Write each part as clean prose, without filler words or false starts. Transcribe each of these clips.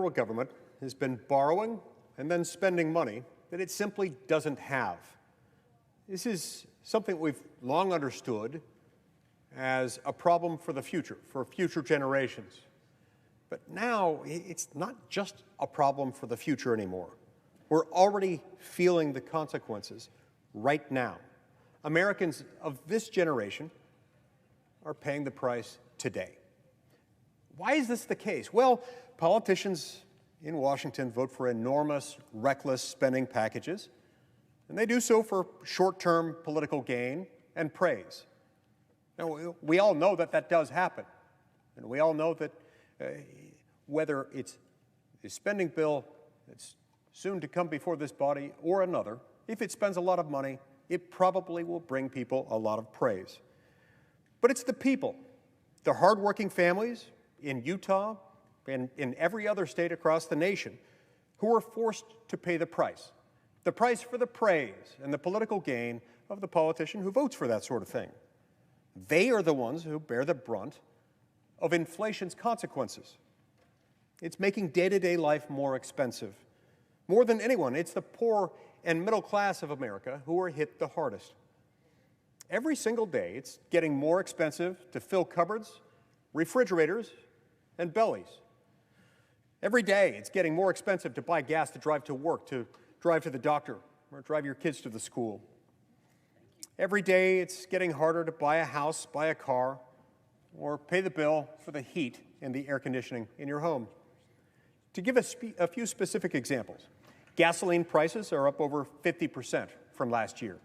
federal government has been borrowing and then spending money that it simply doesn't have. This is something we've long understood as a problem for the future, for future generations. But now it's not just a problem for the future anymore. We're already feeling the consequences right now. Americans of this generation are paying the price today. Why is this the case? Well, politicians in Washington vote for enormous, reckless spending packages, and they do so for short-term political gain and praise. Now, we all know that that does happen, and we all know that whether it's a spending bill that's soon to come before this body or another, if it spends a lot of money, it probably will bring people a lot of praise. But it's the people, the hardworking families in Utah and in every other state across the nation who are forced to pay the price for the praise and the political gain of the politician who votes for that sort of thing. They are the ones who bear the brunt of inflation's consequences. It's making day-to-day life more expensive. More than anyone, it's the poor and middle class of America who are hit the hardest. Every single day, it's getting more expensive to fill cupboards, refrigerators, and bellies. Every day, it's getting more expensive to buy gas to drive to work, to drive to the doctor, or drive your kids to the school. Every day, it's getting harder to buy a house, buy a car, or pay the bill for the heat and the air conditioning in your home. To give a few specific examples, gasoline prices are up over 50% from last year.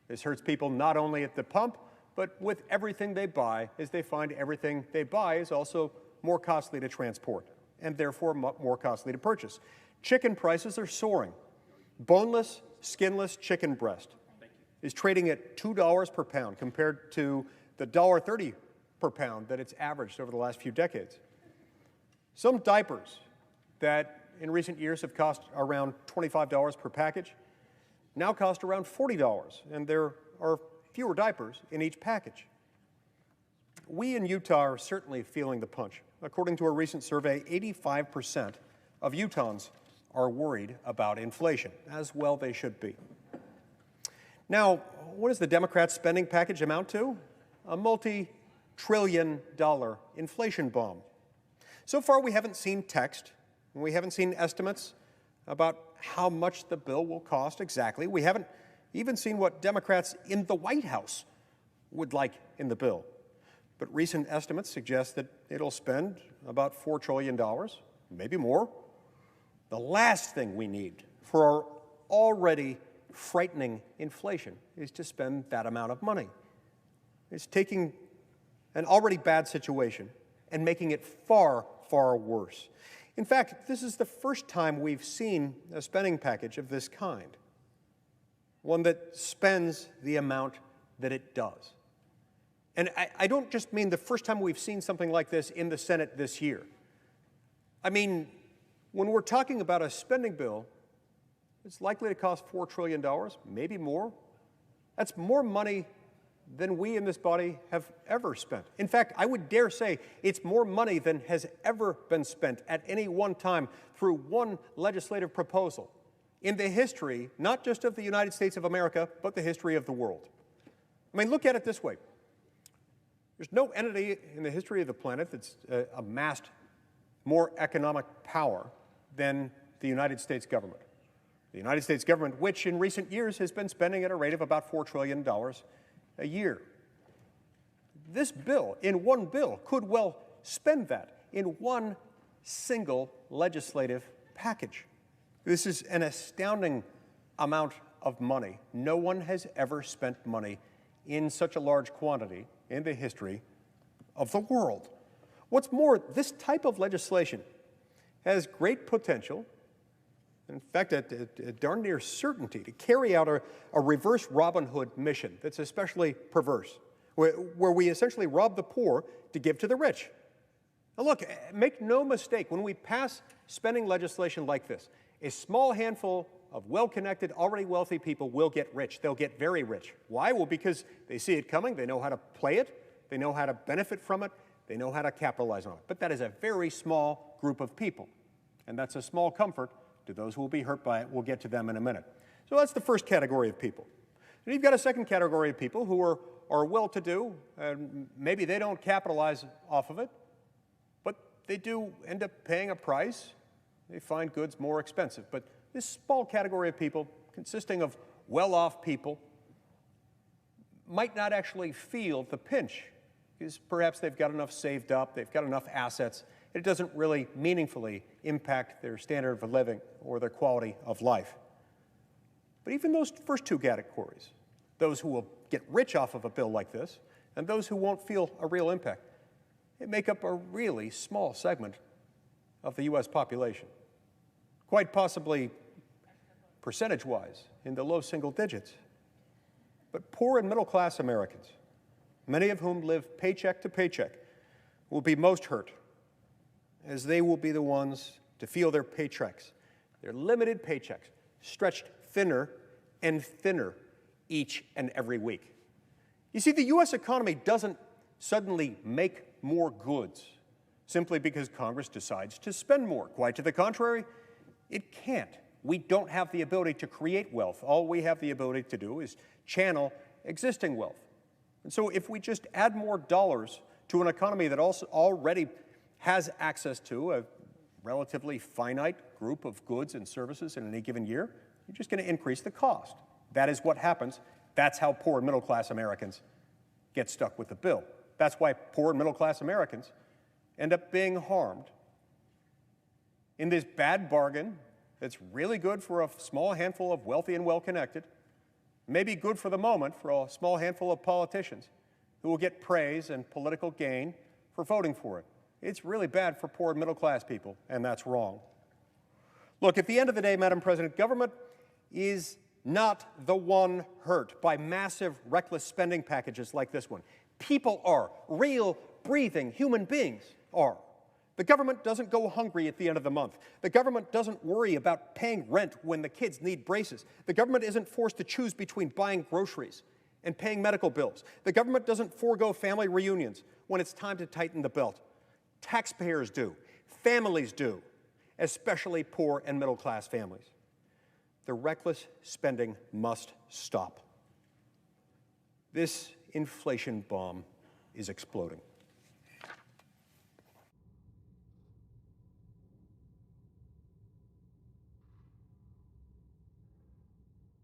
This hurts people not only at the pump, but with everything they buy, as they find everything they buy is also more costly to transport, and therefore more costly to purchase. Chicken prices are soaring. Boneless, skinless chicken breast is trading at $2 per pound compared to the $1.30 per pound that it's averaged over the last few decades. Some diapers that in recent years have cost around $25 per package now cost around $40, and there are fewer diapers in each package. We in Utah are certainly feeling the punch. According to a recent survey, 85% of Utahns are worried about inflation, as well they should be. Now, what does the Democrats' spending package amount to? A multi-trillion-dollar inflation bomb. So far, we haven't seen text, and we haven't seen estimates about how much the bill will cost exactly. We haven't even seen what Democrats in the White House would like in the bill. But recent estimates suggest that it'll spend about $4 trillion, maybe more. The last thing we need for our already frightening inflation is to spend that amount of money. It's taking an already bad situation and making it far, far worse. In fact, this is the first time we've seen a spending package of this kind, one that spends the amount that it does. And I don't just mean the first time we've seen something like this in the Senate this year. I mean, when we're talking about a spending bill, it's likely to cost $4 trillion, maybe more. That's more money than we in this body have ever spent. In fact, I would dare say it's more money than has ever been spent at any one time through one legislative proposal in the history, not just of the United States of America, but the history of the world. I mean, look at it this way. There's no entity in the history of the planet that's amassed more economic power than the United States government. The United States government, which in recent years has been spending at a rate of about $4 trillion a year. This bill, in one bill, could well spend that in one single legislative package. This is an astounding amount of money. No one has ever spent money in such a large quantity in the history of the world. What's more, this type of legislation has great potential, in fact, a darn near certainty, to carry out a reverse Robin Hood mission that's especially perverse, where we essentially rob the poor to give to the rich. Now look, make no mistake, when we pass spending legislation like this, a small handful of well-connected, already wealthy people will get rich. They'll get very rich. Why? Well, because they see it coming, they know how to play it, they know how to benefit from it, they know how to capitalize on it. But that is a very small group of people. And that's a small comfort to those who will be hurt by it. We'll get to them in a minute. So that's the first category of people. And you've got a second category of people who are well-to-do, and maybe they don't capitalize off of it, but they do end up paying a price. They find goods more expensive. But this small category of people, consisting of well-off people, might not actually feel the pinch, because perhaps they've got enough saved up, they've got enough assets, it doesn't really meaningfully impact their standard of living or their quality of life. But even those first two categories, those who will get rich off of a bill like this and those who won't feel a real impact, they make up a really small segment of the U.S. population, quite possibly percentage-wise in the low single digits. But poor and middle-class Americans, many of whom live paycheck to paycheck, will be most hurt, as they will be the ones to feel their paychecks, their limited paychecks, stretched thinner and thinner each and every week. You see, the U.S. economy doesn't suddenly make more goods simply because Congress decides to spend more. Quite to the contrary, it can't. We don't have the ability to create wealth. All we have the ability to do is channel existing wealth. And so if we just add more dollars to an economy that also already has access to a relatively finite group of goods and services in any given year, you're just going to increase the cost. That is what happens. That's how poor and middle-class Americans get stuck with the bill. That's why poor and middle-class Americans end up being harmed in this bad bargain that's really good for a small handful of wealthy and well-connected, maybe good for the moment for a small handful of politicians who will get praise and political gain for voting for it. It's really bad for poor and middle-class people, and that's wrong. Look, at the end of the day, Madam President, government is not the one hurt by massive, reckless spending packages like this one. People are. Real, breathing human beings are. The government doesn't go hungry at the end of the month. The government doesn't worry about paying rent when the kids need braces. The government isn't forced to choose between buying groceries and paying medical bills. The government doesn't forego family reunions when it's time to tighten the belt. Taxpayers do. Families do, especially poor and middle-class families. The reckless spending must stop. This inflation bomb is exploding.